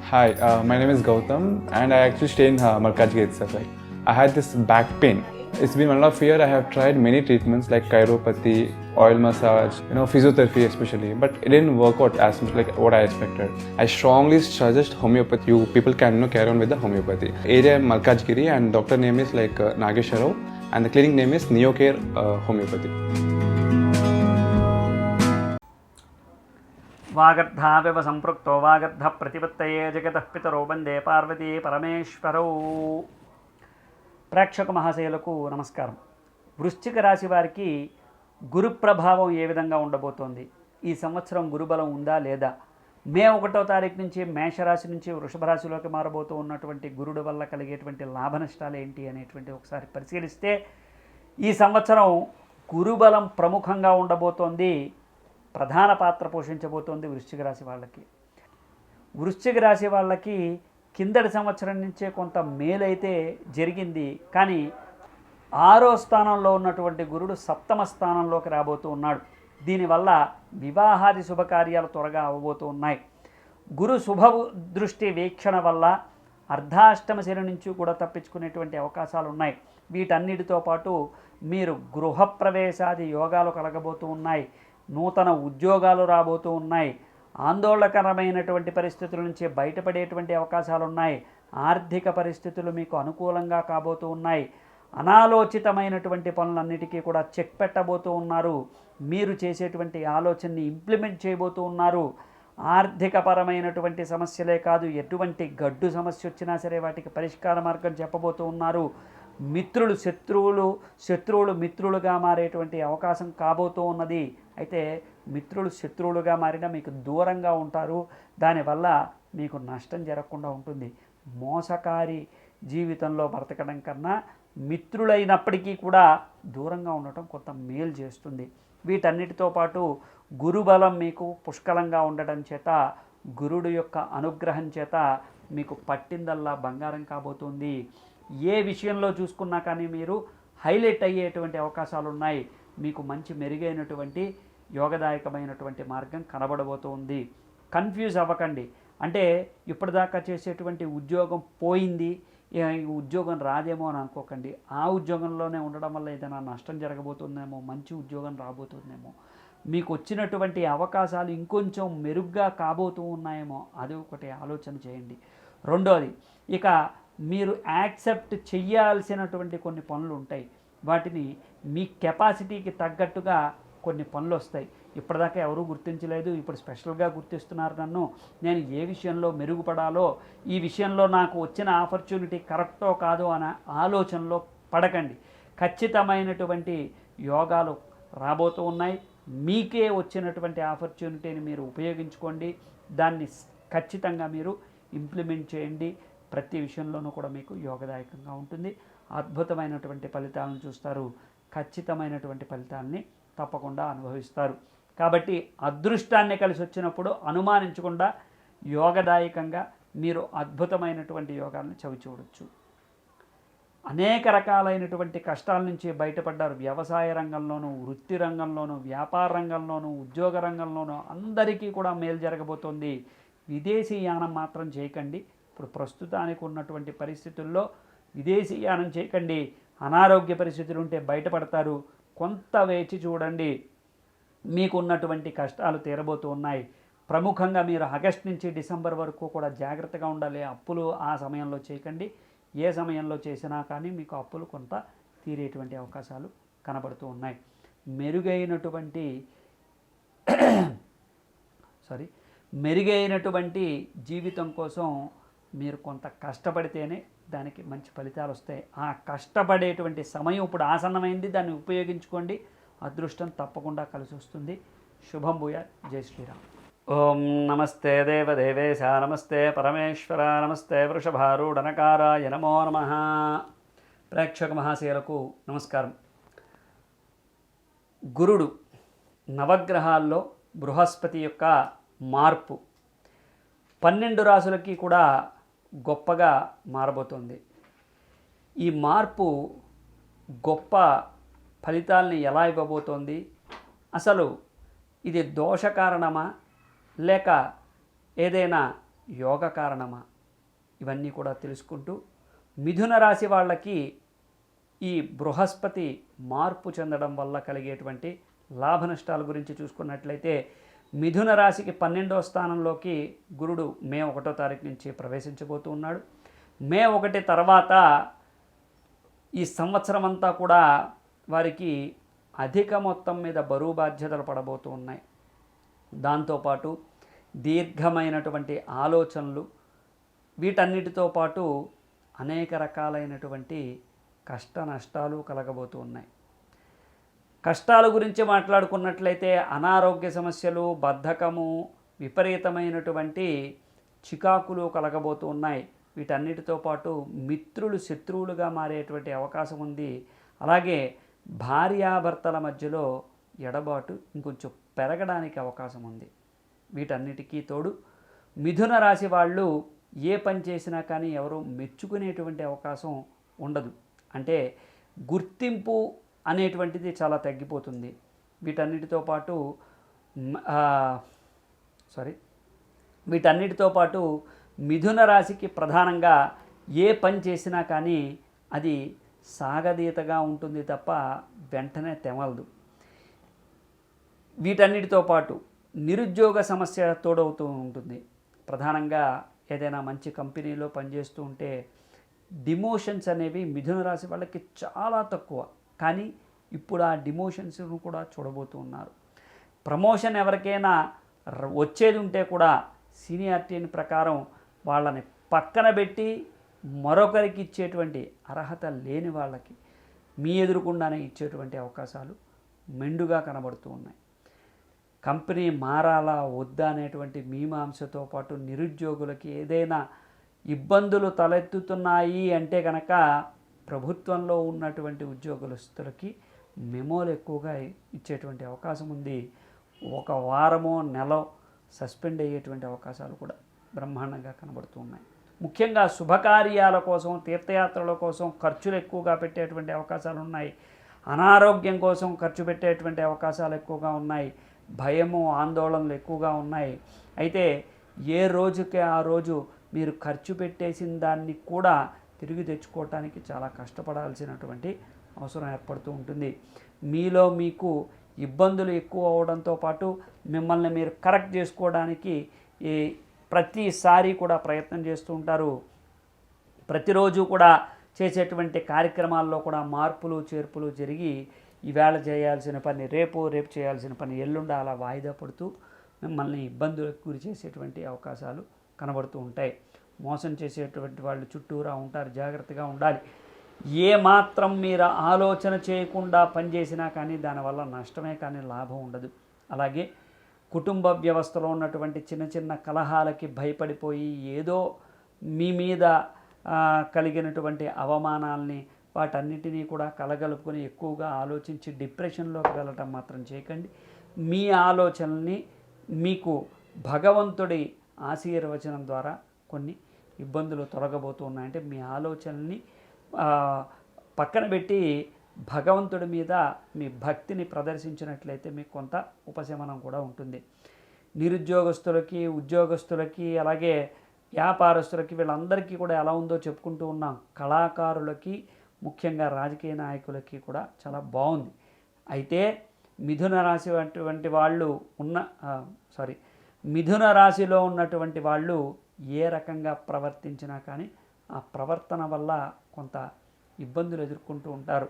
Hi, my name is Gautam, and I actually stay in Malkajgiri itself. Like, I had this back pain. It's been 1.5 years. I have tried many treatments like chiropathy, oil massage, physiotherapy especially, but it didn't work out as much like what I expected. I strongly suggest homeopathy. You people can carry on with the homeopathy. Area Malkajgiri, and doctor name is like Nagesha Rao, and the clinic name is Neocare Homeopathy. వాగర్ధావివ సంపృక్తో వాగర్ధ ప్రతిపత్తయే జగతః పితరో వందే పార్వతీ పరమేశ్వరౌ. ప్రేక్షక మహాశయులకు నమస్కారం. వృశ్చిక రాశి వారికి గురు ప్రభావం ఏ విధంగా ఉండబోతోంది, ఈ సంవత్సరం గురుబలం ఉందా లేదా, మే 1వ తారీఖు నుంచి మేషరాశి నుంచి వృషభ రాశిలోకి మారబోతూ ఉన్నటువంటి గురుడు వల్ల కలిగేటువంటి లాభ నష్టాలు ఏంటి అనేటువంటి ఒకసారి పరిశీలిస్తే, ఈ సంవత్సరం గురుబలం ప్రముఖంగా ఉండబోతోంది, ప్రధాన పాత్ర పోషించబోతోంది వృశ్చిక రాశి వాళ్ళకి. వృశ్చిక రాశి వాళ్ళకి కిందటి సంవత్సరం నుంచే కొంత మేలైతే జరిగింది, కానీ 6వ స్థానంలో ఉన్నటువంటి గురుడు 7వ స్థానంలోకి రాబోతూ ఉన్నాడు. దీనివల్ల వివాహాది శుభకార్యాలు త్వరగా అవ్వబోతూ ఉన్నాయి. గురు శుభ దృష్టి వీక్షణ వల్ల అర్ధాష్టమ శని నుంచి కూడా తప్పించుకునేటువంటి అవకాశాలు ఉన్నాయి. వీటన్నిటితో పాటు మీరు గృహప్రవేశాది యోగాలు కలగబోతూ ఉన్నాయి, నూతన ఉద్యోగాలు రాబోతూ ఉన్నాయి, ఆందోళనకరమైనటువంటి పరిస్థితుల నుంచి బయటపడేటువంటి అవకాశాలు ఉన్నాయి, ఆర్థిక పరిస్థితులు మీకు అనుకూలంగా కాబోతూ ఉన్నాయి, అనాలోచితమైనటువంటి పనులన్నిటికీ కూడా చెక్ పెట్టబోతూ ఉన్నారు, మీరు చేసేటువంటి ఆలోచనని ఇంప్లిమెంట్ చేయబోతూ ఉన్నారు. ఆర్థికపరమైనటువంటి సమస్యలే కాదు, ఎటువంటి గడ్డు సమస్య వచ్చినా సరే వాటికి పరిష్కార మార్గం చెప్పబోతూ ఉన్నారు. మిత్రులు శత్రువులు మిత్రులుగా మారేటువంటి అవకాశం కాబోతూ ఉన్నది. అయితే మిత్రులు శత్రువులుగా మారినా మీకు దూరంగా ఉంటారు, దానివల్ల మీకు నష్టం జరగకుండా ఉంటుంది. మోసకారి జీవితంలో బ్రతకడం కన్నా మిత్రులైనప్పటికీ కూడా దూరంగా ఉండటం కొంత మేలు చేస్తుంది. వీటన్నిటితో పాటు గురుబలం మీకు పుష్కలంగా ఉండటం చేత, గురుడు యొక్క అనుగ్రహం చేత మీకు పట్టిందల్లా బంగారం కాబోతుంది. ఏ విషయంలో చూసుకున్నా కానీ మీరు హైలైట్ అయ్యేటువంటి అవకాశాలు ఉన్నాయి. మీకు మంచి మెరుగైనటువంటి యోగదాయకమైనటువంటి మార్గం కనబడబోతుంది. కన్ఫ్యూజ్ అవ్వకండి. అంటే ఇప్పటిదాకా చేసేటువంటి ఉద్యోగం పోయింది, ఈ ఉద్యోగం రాదేమో అని అనుకోకండి. ఆ ఉద్యోగంలోనే ఉండడం వల్ల ఏదైనా నష్టం జరగబోతుందేమో, మంచి ఉద్యోగం రాబోతుందేమో, మీకు వచ్చినటువంటి అవకాశాలు ఇంకొంచెం మెరుగ్గా కాబోతూ ఉన్నాయేమో, అది ఒకటి ఆలోచన చేయండి. రెండోది, ఇక మీరు యాక్సెప్ట్ చెయ్యాల్సినటువంటి కొన్ని పనులు ఉంటాయి. వాటిని మీ కెపాసిటీకి తగ్గట్టుగా కొన్ని పనులు వస్తాయి. ఇప్పటిదాకా ఎవరూ గుర్తించలేదు, ఇప్పుడు స్పెషల్గా గుర్తిస్తున్నారు నన్ను. నేను ఏ విషయంలో మెరుగుపడాలో, ఈ విషయంలో నాకు వచ్చిన ఆపర్చునిటీ కరెక్టో కాదో అనే ఆలోచనలో పడకండి. ఖచ్చితమైనటువంటి యోగాలు రాబోతూ ఉన్నాయి. మీకే వచ్చినటువంటి ఆపర్చునిటీని మీరు ఉపయోగించుకోండి. దాన్ని ఖచ్చితంగా మీరు ఇంప్లిమెంట్ చేయండి. ప్రతి విషయంలోనూ కూడా మీకు యోగదాయకంగా ఉంటుంది. అద్భుతమైనటువంటి ఫలితాలను చూస్తారు. ఖచ్చితమైనటువంటి ఫలితాలని తప్పకుండా అనుభవిస్తారు. కాబట్టి అదృష్టాన్ని కలిసి వచ్చినప్పుడు అనుమానించకుండా యోగదాయకంగా మీరు అద్భుతమైనటువంటి యోగాలను చవిచూడొచ్చు. అనేక రకాలైనటువంటి కష్టాల నుంచి బయటపడ్డారు. వ్యవసాయ రంగంలోనూ, వృత్తి రంగంలోనూ, వ్యాపార రంగంలోనూ, ఉద్యోగ రంగంలోనూ అందరికీ కూడా మేలు జరగబోతోంది. విదేశీ యానం మాత్రం చేయకండి. ఇప్పుడు ప్రస్తుతానికి ఉన్నటువంటి పరిస్థితుల్లో విదేశీ యానం చేయకండి. అనారోగ్య పరిస్థితులు ఉంటే బయటపడతారు. కొంత వేచి చూడండి, మీకున్నటువంటి కష్టాలు తీరబోతూ ఉన్నాయి. ప్రముఖంగా మీరు ఆగస్టు నుంచి డిసెంబర్ వరకు కూడా జాగ్రత్తగా ఉండాలి. అప్పులు ఆ సమయంలో చేయకండి. ఏ సమయంలో చేసినా కానీ మీకు అప్పులు కొంత తీరేటువంటి అవకాశాలు కనబడుతూ ఉన్నాయి. మెరుగైనటువంటి జీవితం కోసం మీరు కొంత కష్టపడితేనే దానికి మంచి ఫలితాలు వస్తాయి. ఆ కష్టపడేటువంటి సమయం ఇప్పుడు ఆసన్నమైంది, దాన్ని ఉపయోగించుకోండి. అదృష్టం తప్పకుండా కలిసి వస్తుంది. శుభం భూయా. జై శ్రీరామ్. ఓం నమస్తే దేవదేవేశ, నమస్తే పరమేశ్వర, నమస్తే వృషభారూఢనకారాయ నమో నమః. ప్రేక్షక మహాశయులకు నమస్కారం. గురుడు నవగ్రహాల్లో బృహస్పతి యొక్క మార్పు 12 రాశులకి కూడా గొప్పగా మారబోతోంది. ఈ మార్పు గొప్ప ఫలితాలని ఎలా ఇవ్వబోతోంది, అసలు ఇది దోష కారణమా లేక ఏదైనా యోగ కారణమా, ఇవన్నీ కూడా తెలుసుకుంటూ మిథున రాశి వాళ్ళకి ఈ బృహస్పతి మార్పు చెందడం వల్ల కలిగేటువంటి లాభ నష్టాల గురించి చూసుకున్నట్లయితే మిథున రాశికి 12వ స్థానంలోకి గురుడు మే 1వ తారీఖు నుంచి ప్రవేశించబోతూ ఉన్నాడు. మే 1 తర్వాత ఈ సంవత్సరం అంతా కూడా వారికి అధిక మొత్తం మీద బరువు బాధ్యతలు పడబోతూ ఉన్నాయి. దాంతోపాటు దీర్ఘమైనటువంటి ఆలోచనలు, వీటన్నిటితో పాటు అనేక రకాలైనటువంటి కష్ట నష్టాలు కలగబోతూ ఉన్నాయి. కష్టాల గురించి మాట్లాడుకున్నట్లయితే అనారోగ్య సమస్యలు, బద్ధకము, విపరీతమైనటువంటి చికాకులు కలగబోతూ ఉన్నాయి. వీటన్నిటితో పాటు మిత్రులు శత్రువులుగా మారేటువంటి అవకాశం ఉంది. అలాగే భార్యాభర్తల మధ్యలో ఎడబాటు ఇంకొంచెం పెరగడానికి అవకాశం ఉంది. వీటన్నిటికీ తోడు మిథున రాశి వాళ్ళు ఏ పని చేసినా కానీ ఎవరు మెచ్చుకునేటువంటి అవకాశం ఉండదు. అంటే గుర్తింపు అనేటువంటిది చాలా తగ్గిపోతుంది. వీటన్నిటితో పాటు మిథున రాశికి ప్రధానంగా ఏ పని చేసినా కానీ అది సాగదీతగా ఉంటుంది తప్ప వెంటనే తెమలదు. వీటన్నిటితో పాటు నిరుద్యోగ సమస్య తోడవుతూ ఉంటుంది. ప్రధానంగా ఏదైనా మంచి కంపెనీలో పనిచేస్తూ ఉంటే డిమోషన్స్ అనేవి మిథున రాశి వాళ్ళకి చాలా తక్కువ, కానీ ఇప్పుడు ఆ డిమోషన్స్ను కూడా చూడబోతూ ఉన్నారు. ప్రమోషన్ ఎవరికైనా వచ్చేది ఉంటే కూడా సీనియారిటీని ప్రకారం వాళ్ళని పక్కన పెట్టి మరొకరికి ఇచ్చేటువంటి అర్హత లేని వాళ్ళకి మీ ఎదురుకుండానే ఇచ్చేటువంటి అవకాశాలు మెండుగా కనబడుతూ ఉన్నాయి. కంపెనీ మారాలా వద్దా అనేటువంటి మీమాంసతో పాటు నిరుద్యోగులకి ఏదైనా ఇబ్బందులు తలెత్తుతున్నాయి అంటే కనుక ప్రభుత్వంలో ఉన్నటువంటి ఉద్యోగస్తులకి మెమోలు ఎక్కువగా ఇచ్చేటువంటి అవకాశం ఉంది. ఒక వారమో నెల సస్పెండ్ అయ్యేటువంటి అవకాశాలు కూడా బ్రహ్మాండంగా కనబడుతూ ఉన్నాయి. ముఖ్యంగా శుభకార్యాల కోసం, తీర్థయాత్రల కోసం ఖర్చులు ఎక్కువగా పెట్టేటువంటి అవకాశాలు ఉన్నాయి. అనారోగ్యం కోసం ఖర్చు పెట్టేటువంటి అవకాశాలు ఎక్కువగా ఉన్నాయి. భయము, ఆందోళనలు ఎక్కువగా ఉన్నాయి. అయితే ఏ రోజుకి ఆ రోజు మీరు ఖర్చు పెట్టేసిన దాన్ని కూడా తిరిగి తెచ్చుకోవటానికి చాలా కష్టపడాల్సినటువంటి అవసరం ఏర్పడుతూ ఉంటుంది. మీలో మీకు ఇబ్బందులు ఎక్కువ అవడంతో పాటు మిమ్మల్ని మీరు కరెక్ట్ చేసుకోవడానికి ప్రతిసారి కూడా ప్రయత్నం చేస్తూ ఉంటారు. ప్రతిరోజు కూడా చేసేటువంటి కార్యక్రమాల్లో కూడా మార్పులు చేర్పులు జరిగి ఈవేళ చేయాల్సిన పని రేపు చేయాల్సిన పని ఎల్లుండి అలా వాయిదా పడుతూ మిమ్మల్ని ఇబ్బందులకు గురి చేసేటువంటి అవకాశాలు కనబడుతూ ఉంటాయి. మోసం చేసేటువంటి వాళ్ళు చుట్టూరా ఉంటారు, జాగ్రత్తగా ఉండాలి. ఏ మాత్రం మీరు ఆలోచన చేయకుండా పనిచేసినా కానీ దానివల్ల నష్టమే కానీ లాభం ఉండదు. అలాగే కుటుంబ వ్యవస్థలో ఉన్నటువంటి చిన్న చిన్న కలహాలకి భయపడిపోయి ఏదో మీ మీద కలిగినటువంటి అవమానాల్ని వాటన్నిటినీ కూడా కలగలుపుకొని ఎక్కువగా ఆలోచించి డిప్రెషన్లోకి వెళ్ళటం మాత్రం చేయకండి. మీ ఆలోచనల్ని మీకు భగవంతుడి ఆశీర్వచనం ద్వారా కొన్ని ఇబ్బందులు తొలగబోతూ ఉన్నాయంటే మీ ఆలోచనల్ని పక్కన పెట్టి భగవంతుడి మీద మీ భక్తిని ప్రదర్శించినట్లయితే మీకు కొంత ఉపశమనం కూడా ఉంటుంది. నిరుద్యోగస్తులకి, ఉద్యోగస్తులకి, అలాగే వ్యాపారస్తులకి వీళ్ళందరికీ కూడా ఎలా ఉందో చెప్పుకుంటూ ఉన్నాం. కళాకారులకి, ముఖ్యంగా రాజకీయ నాయకులకి కూడా చాలా బాగుంది. అయితే మిథున రాశిలో ఉన్నటువంటి వాళ్ళు ఏ రకంగా ప్రవర్తించినా కానీ ఆ ప్రవర్తన వల్ల కొంత ఇబ్బందులు ఎదుర్కొంటూ ఉంటారు.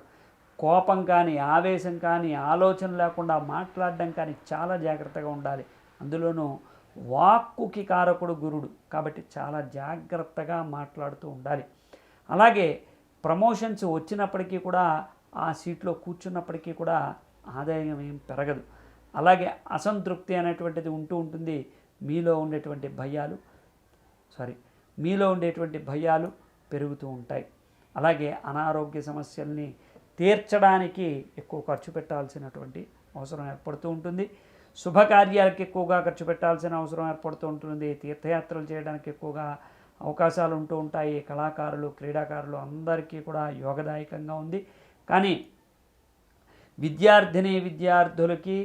కోపం కానీ, ఆవేశం కానీ, ఆలోచన లేకుండా మాట్లాడడం కానీ చాలా జాగ్రత్తగా ఉండాలి. అందులోనూ వాక్కుకి కారకుడు గురుడు కాబట్టి చాలా జాగ్రత్తగా మాట్లాడుతూ ఉండాలి. అలాగే ప్రమోషన్స్ వచ్చినప్పటికీ కూడా ఆ సీట్లో కూర్చున్నప్పటికీ కూడా ఆదాయం ఏం పెరగదు. అలాగే అసంతృప్తి అనేటువంటిది ఉంటూ ఉంటుంది. మీలో ఉండేటువంటి భయాలు పెరుగుతూ ఉంటాయి. అలాగే అనారోగ్య సమస్యల్ని తీర్చడానికి ఎక్కువ ఖర్చు పెట్టాల్సినటువంటి అవసరం ఏర్పడుతూ ఉంటుంది. శుభకార్యాలకు ఎక్కువగా ఖర్చు పెట్టాల్సిన అవసరం ఏర్పడుతూ ఉంటుంది. తీర్థయాత్రలు చేయడానికి ఎక్కువగా అవకాశాలు ఉంటూ ఉంటాయి. కళాకారులు, క్రీడాకారులు అందరికీ కూడా యోగదాయకంగా ఉంది. కానీ విద్యార్థులకి,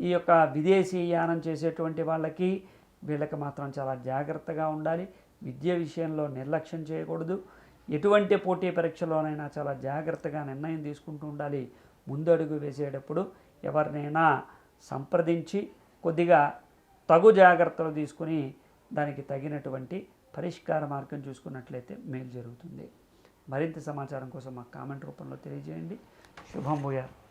ఈ యొక్క విదేశీ యానం చేసేటువంటి వాళ్ళకి, వీళ్ళకి మాత్రం చాలా జాగ్రత్తగా ఉండాలి. విద్య విషయంలో నిర్లక్ష్యం చేయకూడదు. ఎటువంటి పోటీ పరీక్షలోనైనా చాలా జాగ్రత్తగా నిర్ణయం తీసుకుంటూ ఉండాలి. ముందడుగు వేసేటప్పుడు ఎవరినైనా సంప్రదించి కొద్దిగా తగు జాగ్రత్తలు తీసుకుని దానికి తగినటువంటి పరిష్కార మార్గం చూసుకున్నట్లయితే మేలు జరుగుతుంది. మరింత సమాచారం కోసం మా కామెంట్ రూపంలో తెలియజేయండి. శుభం భూయాత్.